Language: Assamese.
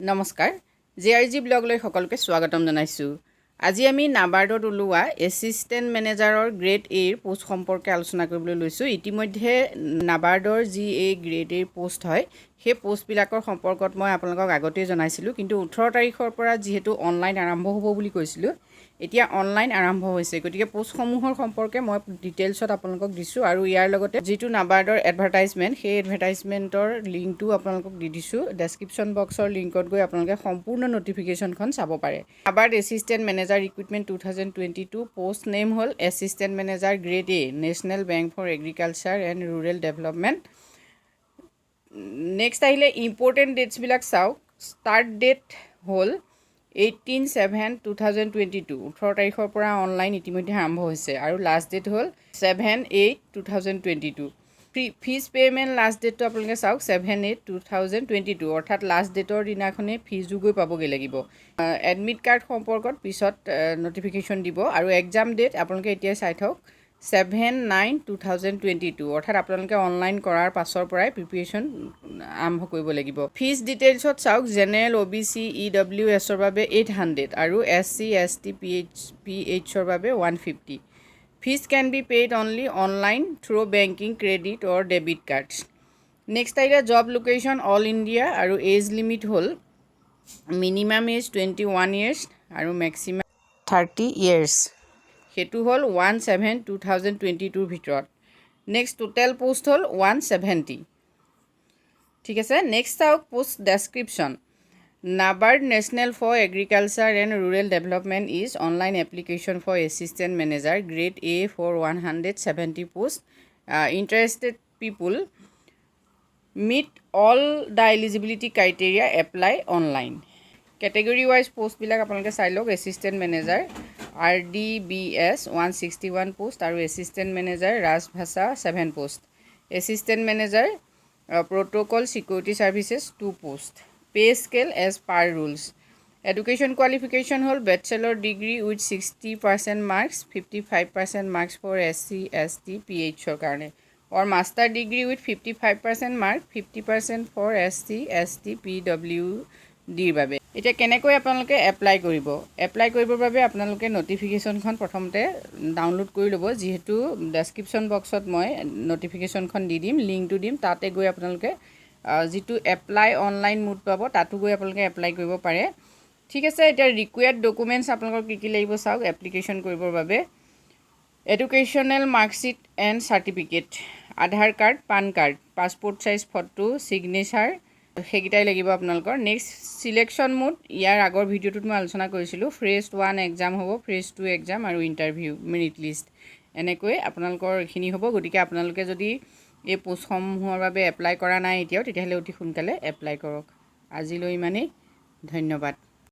নমস্কাৰ জিআৰজি ব্লগলৈ সকলোকে স্বাগতম জনাইছো আজি আমি নাবাৰ্ডত ওলোৱা এছিষ্টেণ্ট মেনেজাৰৰ গ্ৰেড এ ৰ পোষ্ট সম্পৰ্কে আলোচনা কৰিবলৈ লৈছো ইতিমধ্যে নাবাৰ্ডৰ যি এই গ্ৰেড এ ৰ পোষ্ট হয় সেই পোষ্টবিলাকৰ সম্পৰ্কত মই আপোনালোকক আগতেই জনাইছিলো কিন্তু 18 তাৰিখৰ পৰা যেহেতু অনলাইন আৰম্ভ হ'ব বুলি কৈছিলো এতিয়া অনলাইন আৰম্ভ হৈছে গতিকে পোষ্টসমূহৰ সম্পৰ্কে মই ডিটেইলছত আপোনালোকক দিছো আৰু ইয়াৰ লগতে যেটো নাবাৰ্ডৰ এডভাৰটাইজমেন্ট সেই এডভাৰটাইজমেন্টৰ লিংকটো আপোনালোকক দি দিছো ডেসক্ৰিপচন বক্সৰ লিংকত গৈ আপোনালোকে সম্পূৰ্ণ নটিফিকেশনখন চাব পাৰে NABARD assistant manager recruitment 2022 post name হল assistant manager grade A National Bank for Agriculture and Rural Development next আহিলে ইম্পৰ্টেন্ট ডেটস বিলাক চাওক স্টাৰ্ট ডেট হল 18/7/2022 18 তাৰিখৰ পৰা অনলাইন ইতিমধ্যে আৰম্ভ হৈছে আৰু লাষ্ট ডেট হল 7/8/2022 ফিজ পেমেন্ট লাষ্ট ডেটটো আপোনালোকে চাওক 7/8/2022 অৰ্থাৎ লাষ্ট ডেটৰ দিনাখনে ফিজো গৈ পাবগে লাগিব এডমিট কাৰ্ড সম্পৰ্কত পিছত নটিফিকেশন দিব আৰু এক্সাম ডেট আপোনালোকে এতিয়া চাই থওক 7/9/2022 অৰ্থাৎ আপোনালোকে অনলাইন কৰাৰ পাছৰ পৰাই প্ৰিপাৰেচন আৰম্ভ কৰিব লাগিব ফিজ ডিটেইলছত চাওক জেনাৰেল ওবিসি ইডব্লিউএছ ৰ বাবে 800 আৰু এসসি এসটি পিএইচ ৰ বাবে 150 fees can be paid only online through banking credit or debit cards next idea job location all india aru age limit hol minimum age 21 years aru maximum 30 years hetu hol 1/7/2022 bhitorot next total post hol 170 thik ase next auk post description NABARD National for Agriculture and Rural Development is online application for assistant manager grade A for 170 posts. Interested people meet all the eligibility criteria apply online. Category wise post bilak apnaloke sai lok assistant manager RDBS 161 post aru assistant manager Rajbhasha 7 post. Assistant manager protocol security services 2 post. Pay scale as per rules. Education qualification hol bachelor degree with 60% marks, 55% marks for SC, ST, PH or karne, or master degree with 55% mark, 50% for SC, ST, PWD babe. Eta kenekoi apnaloke apply koribo. Apply koribor babe apnaloke notification khon prothomte download kori lobo jehetu description box ot moi notification khon di dim link to dim tate goi apnaloke যেটো এপ্লাই অনলাইন মুড পাব তাতো গৈ আপোনালোকে এপ্লাই কৰিব পাৰে ঠিক আছে এটা ৰিকোয়াৰ্ড ডকুমেন্টস আপোনালোকৰ কি কি লাগিব চাওক এপ্লিকেশন কৰিবৰ বাবে educational marksheet and certificate Aadhaar card PAN card passport size photo signature হেগিটাই লাগিব আপোনালোকৰ নেক্সট সিলেকশন মুড ইয়াৰ আগৰ ভিডিওটোত মই আলোচনা কৰিছিলো ফ্ৰেছ 1 এক্সাম হ'ব ফ্ৰেছ 2 এক্সাম আৰু ইন্টাৰভিউ মেৰিট লিষ্ট এনেকৈ আপোনালোকৰ খিনি হ'ব গতিকে আপোনালোকে যদি এই পোষ্টসমূহৰ বাবে এপ্লাই কৰা নাই এতিয়াও তেতিয়াহলে অতি সোনকালে এপ্লাই কৰক আজিলৈ মানে ধন্যবাদ